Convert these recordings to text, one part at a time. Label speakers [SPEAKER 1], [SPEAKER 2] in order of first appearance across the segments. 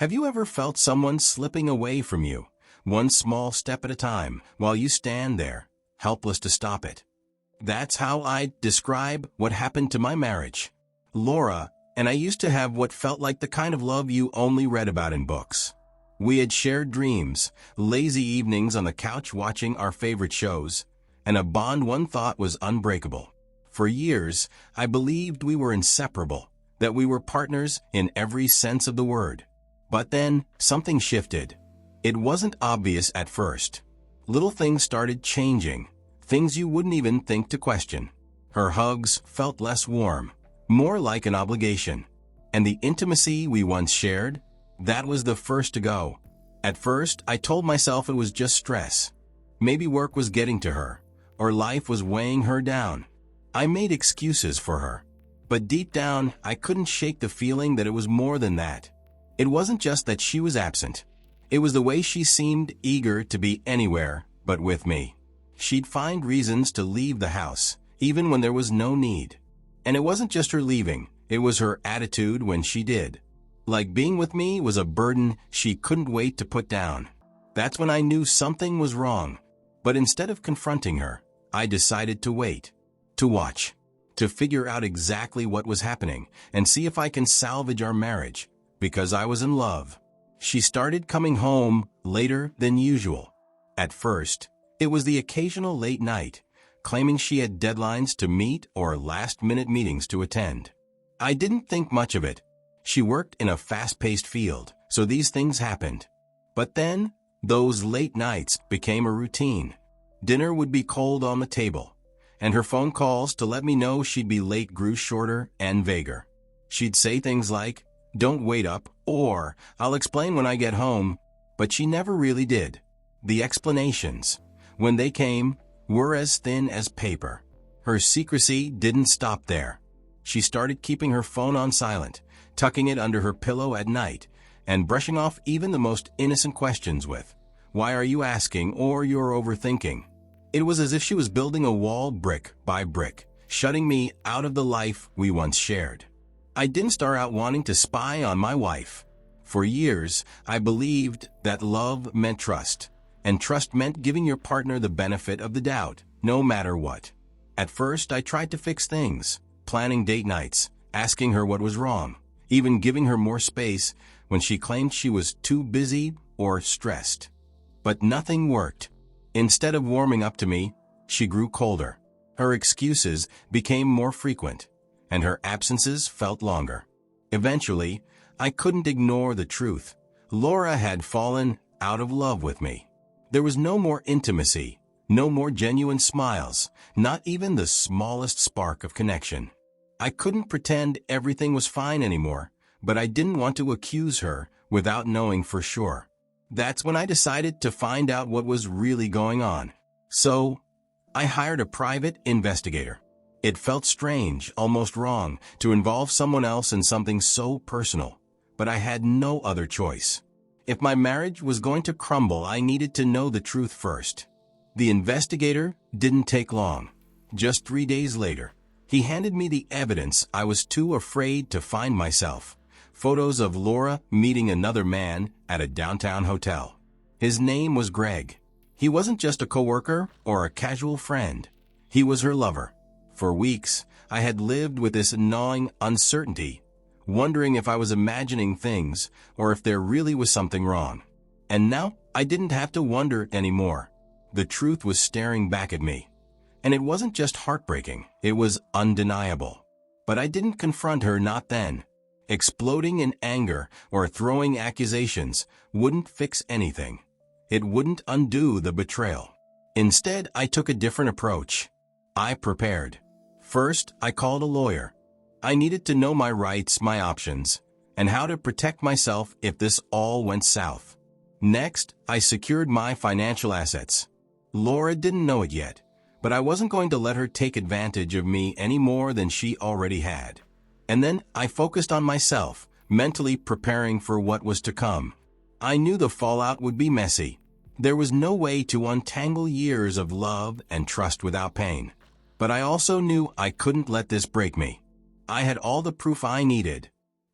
[SPEAKER 1] Have you ever felt someone slipping away from you, one small step at a time, while you stand there, helpless to stop it? That's how I describe what happened to my marriage. Laura and I used to have what felt like the kind of love you only read about in books. We had shared dreams, lazy evenings on the couch watching our favorite shows, and a bond one thought was unbreakable. For years, I believed we were inseparable, that we were partners in every sense of the word. But then, something shifted. It wasn't obvious at first. Little things started changing, things you wouldn't even think to question. Her hugs felt less warm, more like an obligation. And the intimacy we once shared, that was the first to go. At first, I told myself it was just stress. Maybe work was getting to her, or life was weighing her down. I made excuses for her. But deep down, I couldn't shake the feeling that it was more than that. It wasn't just that she was absent. It was the way she seemed eager to be anywhere but with me. She'd find reasons to leave the house, even when there was no need. And it wasn't just her leaving, it was her attitude when she did. Like being with me was a burden she couldn't wait to put down. That's when I knew something was wrong. But instead of confronting her, I decided to wait, to watch, to figure out exactly what was happening and see if I can salvage our marriage, because I was in love. She started coming home later than usual. At first, it was the occasional late night, claiming she had deadlines to meet or last-minute meetings to attend. I didn't think much of it. She worked in a fast-paced field, so these things happened. But then, those late nights became a routine. Dinner would be cold on the table, and her phone calls to let me know she'd be late grew shorter and vaguer. She'd say things like, "Don't wait up," or "I'll explain when I get home," but she never really did. The explanations, when they came, were as thin as paper. Her secrecy didn't stop there. She started keeping her phone on silent, tucking it under her pillow at night, and brushing off even the most innocent questions with, "Why are you asking?" or "You're overthinking." It was as if she was building a wall brick by brick, shutting me out of the life we once shared. I didn't start out wanting to spy on my wife. For years, I believed that love meant trust, and trust meant giving your partner the benefit of the doubt, no matter what. At first, I tried to fix things, planning date nights, asking her what was wrong, even giving her more space when she claimed she was too busy or stressed. But nothing worked. Instead of warming up to me, she grew colder. Her excuses became more frequent, and her absences felt longer. Eventually, I couldn't ignore the truth. Laura had fallen out of love with me. There was no more intimacy, no more genuine smiles, not even the smallest spark of connection. I couldn't pretend everything was fine anymore, but I didn't want to accuse her without knowing for sure. That's when I decided to find out what was really going on. So, I hired a private investigator. It felt strange, almost wrong, to involve someone else in something so personal, but I had no other choice. If my marriage was going to crumble, I needed to know the truth first. The investigator didn't take long. Just 3 days later, he handed me the evidence I was too afraid to find myself. Photos of Laura meeting another man at a downtown hotel. His name was Greg. He wasn't just a coworker or a casual friend. He was her lover. For weeks, I had lived with this gnawing uncertainty, wondering if I was imagining things or if there really was something wrong. And now, I didn't have to wonder anymore. The truth was staring back at me. And it wasn't just heartbreaking, it was undeniable. But I didn't confront her, not then. Exploding in anger or throwing accusations wouldn't fix anything. It wouldn't undo the betrayal. Instead, I took a different approach. I prepared. First, I called a lawyer. I needed to know my rights, my options, and how to protect myself if this all went south. Next, I secured my financial assets. Laura didn't know it yet, but I wasn't going to let her take advantage of me any more than she already had. And then I focused on myself, mentally preparing for what was to come. I knew the fallout would be messy. There was no way to untangle years of love and trust without pain. But I also knew I couldn't let this break me. I had all the proof I needed.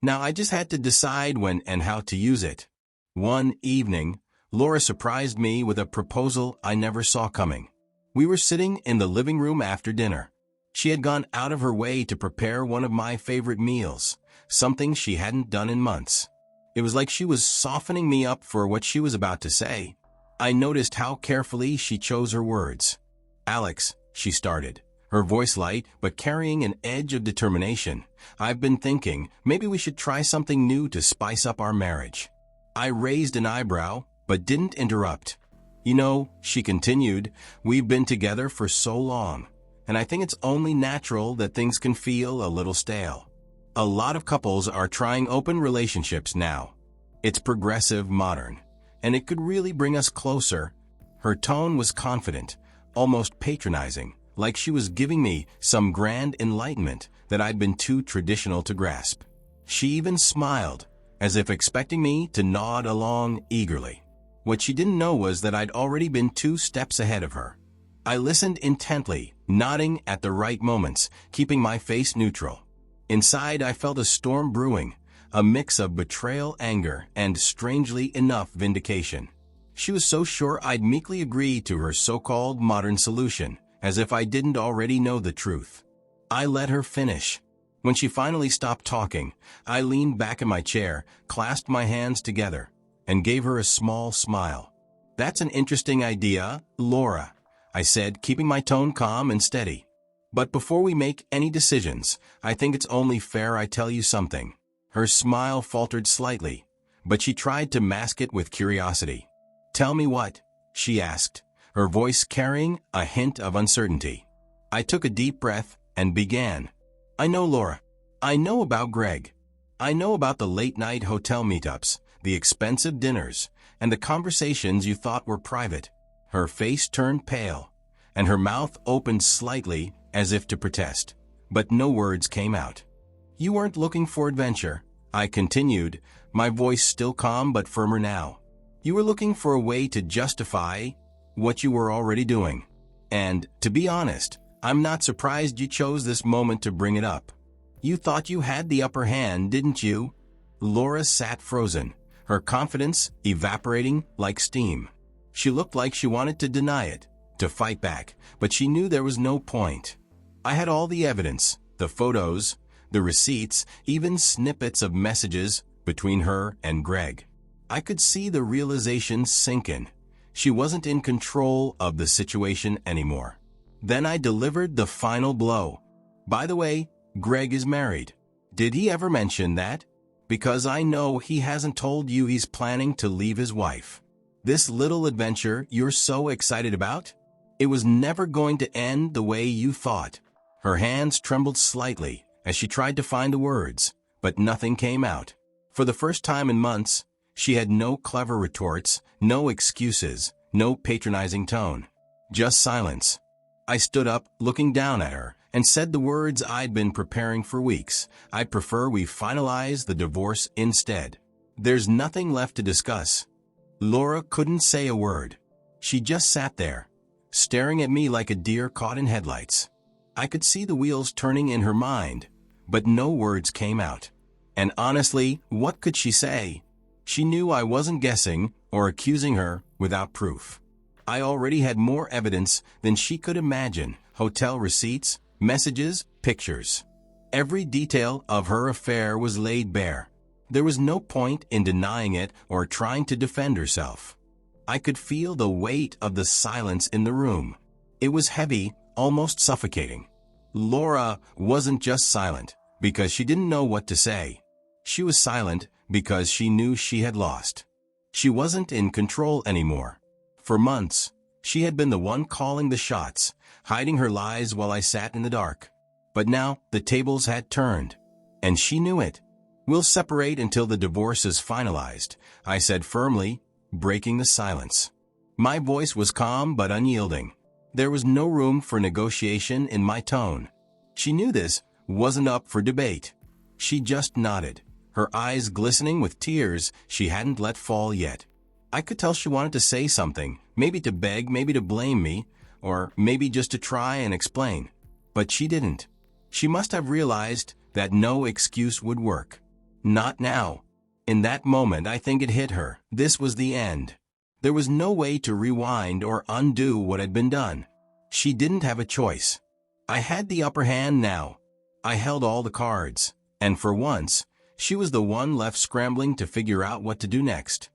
[SPEAKER 1] Now I just had to decide when and how to use it. One evening, Laura surprised me with a proposal I never saw coming. We were sitting in the living room after dinner. She had gone out of her way to prepare one of my favorite meals, something she hadn't done in months. It was like she was softening me up for what she was about to say. I noticed how carefully she chose her words. "Alex," she started, her voice light but carrying an edge of determination. "I've been thinking maybe we should try something new to spice up our marriage." I raised an eyebrow, but didn't interrupt. "You know," she continued, "we've been together for so long, and I think it's only natural that things can feel a little stale. A lot of couples are trying open relationships now. It's progressive, modern, and it could really bring us closer." Her tone was confident, almost patronizing, like she was giving me some grand enlightenment that I'd been too traditional to grasp. She even smiled, as if expecting me to nod along eagerly. What she didn't know was that I'd already been 2 steps ahead of her. I listened intently, nodding at the right moments, keeping my face neutral. Inside, I felt a storm brewing, a mix of betrayal, anger, and, strangely enough, vindication. She was so sure I'd meekly agree to her so-called modern solution, as if I didn't already know the truth. I let her finish. When she finally stopped talking, I leaned back in my chair, clasped my hands together, and gave her a small smile. "That's an interesting idea, Laura," I said, keeping my tone calm and steady. "But before we make any decisions, I think it's only fair I tell you something." Her smile faltered slightly, but she tried to mask it with curiosity. "Tell me what?" she asked, her voice carrying a hint of uncertainty. I took a deep breath and began. "I know, Laura. I know about Greg. I know about the late-night hotel meetups, the expensive dinners, and the conversations you thought were private." Her face turned pale, and her mouth opened slightly as if to protest, but no words came out. "You weren't looking for adventure," I continued, my voice still calm but firmer now. "You were looking for a way to justify what you were already doing. And, to be honest, I'm not surprised you chose this moment to bring it up. You thought you had the upper hand, didn't you?" Laura sat frozen, her confidence evaporating like steam. She looked like she wanted to deny it, to fight back, but she knew there was no point. I had all the evidence, the photos, the receipts, even snippets of messages between her and Greg. I could see the realization sink in. She wasn't in control of the situation anymore. Then I delivered the final blow. "By the way, Greg is married. Did he ever mention that? Because I know he hasn't told you he's planning to leave his wife. This little adventure you're so excited about? It was never going to end the way you thought." Her hands trembled slightly as she tried to find the words, but nothing came out. For the first time in months, she had no clever retorts, no excuses, no patronizing tone. Just silence. I stood up, looking down at her, and said the words I'd been preparing for weeks. "I'd prefer we finalize the divorce instead. There's nothing left to discuss." Laura couldn't say a word. She just sat there, staring at me like a deer caught in headlights. I could see the wheels turning in her mind, but no words came out. And honestly, what could she say? She knew I wasn't guessing or accusing her without proof. I already had more evidence than she could imagine: hotel receipts, messages, pictures. Every detail of her affair was laid bare. There was no point in denying it or trying to defend herself. I could feel the weight of the silence in the room. It was heavy, almost suffocating. Laura wasn't just silent because she didn't know what to say. She was silent because she knew she had lost. She wasn't in control anymore. For months, she had been the one calling the shots, hiding her lies while I sat in the dark. But now the tables had turned, and she knew it. "We'll separate until the divorce is finalized," I said firmly, breaking the silence. My voice was calm but unyielding. There was no room for negotiation in my tone. She knew this wasn't up for debate. She just nodded, her eyes glistening with tears she hadn't let fall yet. I could tell she wanted to say something, maybe to beg, maybe to blame me, or maybe just to try and explain. But she didn't. She must have realized that no excuse would work. Not now. In that moment, I think it hit her. This was the end. There was no way to rewind or undo what had been done. She didn't have a choice. I had the upper hand now. I held all the cards, and for once, she was the one left scrambling to figure out what to do next.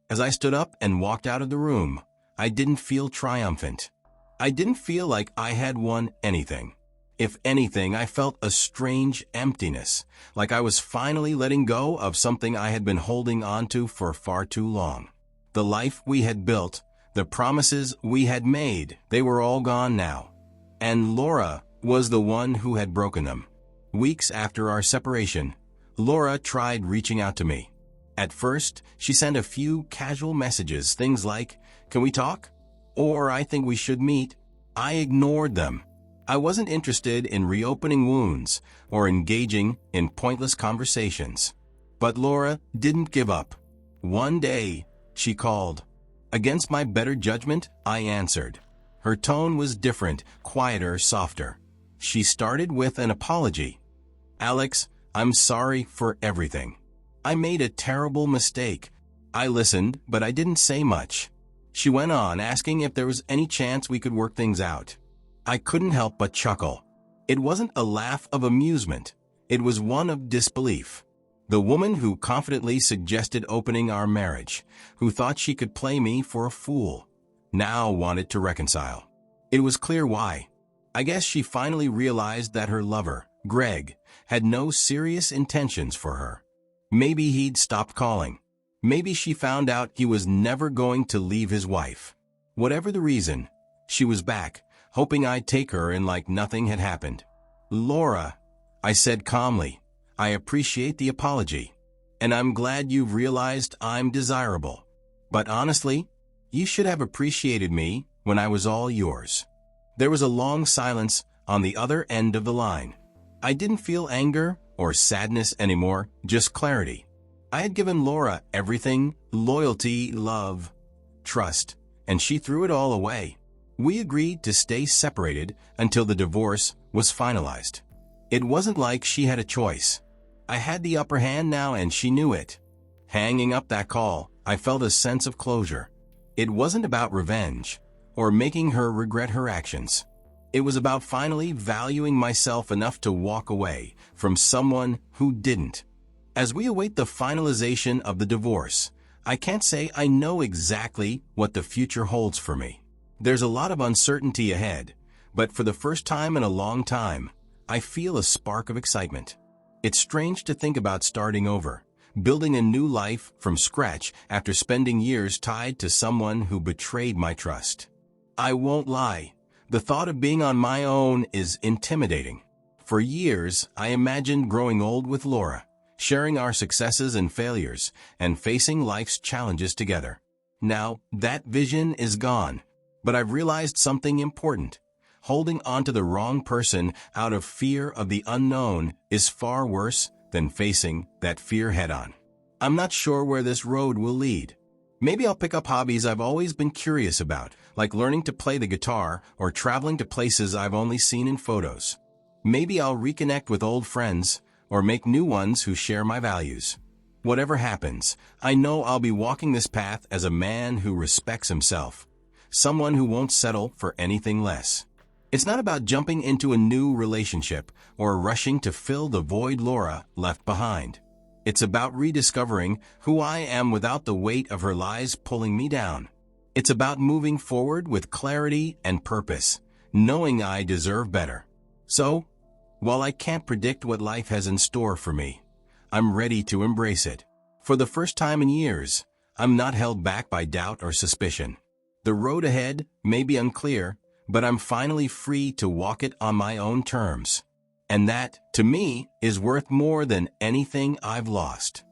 [SPEAKER 1] As I stood up and walked out of the room, I didn't feel triumphant. I didn't feel like I had won anything. If anything, I felt a strange emptiness, like I was finally letting go of something I had been holding onto for far too long. The life we had built, the promises we had made, they were all gone now. And Laura was the one who had broken them. Weeks after our separation, Laura tried reaching out to me. At first, she sent a few casual messages, things like, "Can we talk?" or "I think we should meet." I ignored them. I wasn't interested in reopening wounds or engaging in pointless conversations. But Laura didn't give up. One day, she called. Against my better judgment, I answered. Her tone was different, quieter, softer. She started with an apology. "Alex, I'm sorry for everything. I made a terrible mistake." I listened, but I didn't say much. She went on, asking if there was any chance we could work things out. I couldn't help but chuckle. It wasn't a laugh of amusement. It was one of disbelief. The woman who confidently suggested opening our marriage, who thought she could play me for a fool, now wanted to reconcile. It was clear why. I guess she finally realized that her lover, Greg, had no serious intentions for her. Maybe he'd stopped calling. Maybe she found out he was never going to leave his wife. Whatever the reason, she was back, hoping I'd take her and like nothing had happened. "Laura," I said calmly, "I appreciate the apology, and I'm glad you've realized I'm desirable. But honestly, you should have appreciated me when I was all yours." There was a long silence on the other end of the line. I didn't feel anger or sadness anymore, just clarity. I had given Laura everything: loyalty, love, trust, and she threw it all away. We agreed to stay separated until the divorce was finalized. It wasn't like she had a choice. I had the upper hand now, and she knew it. Hanging up that call, I felt a sense of closure. It wasn't about revenge or making her regret her actions. It was about finally valuing myself enough to walk away from someone who didn't. As we await the finalization of the divorce, I can't say I know exactly what the future holds for me. There's a lot of uncertainty ahead, but for the first time in a long time, I feel a spark of excitement. It's strange to think about starting over, building a new life from scratch after spending years tied to someone who betrayed my trust. I won't lie, the thought of being on my own is intimidating. For years, I imagined growing old with Laura, sharing our successes and failures, and facing life's challenges together. Now, that vision is gone, but I've realized something important. Holding on to the wrong person out of fear of the unknown is far worse than facing that fear head-on. I'm not sure where this road will lead. Maybe I'll pick up hobbies I've always been curious about, like learning to play the guitar or traveling to places I've only seen in photos. Maybe I'll reconnect with old friends or make new ones who share my values. Whatever happens, I know I'll be walking this path as a man who respects himself, someone who won't settle for anything less. It's not about jumping into a new relationship or rushing to fill the void Laura left behind. It's about rediscovering who I am without the weight of her lies pulling me down. It's about moving forward with clarity and purpose, knowing I deserve better. So, while I can't predict what life has in store for me, I'm ready to embrace it. For the first time in years, I'm not held back by doubt or suspicion. The road ahead may be unclear, but I'm finally free to walk it on my own terms. And that, to me, is worth more than anything I've lost.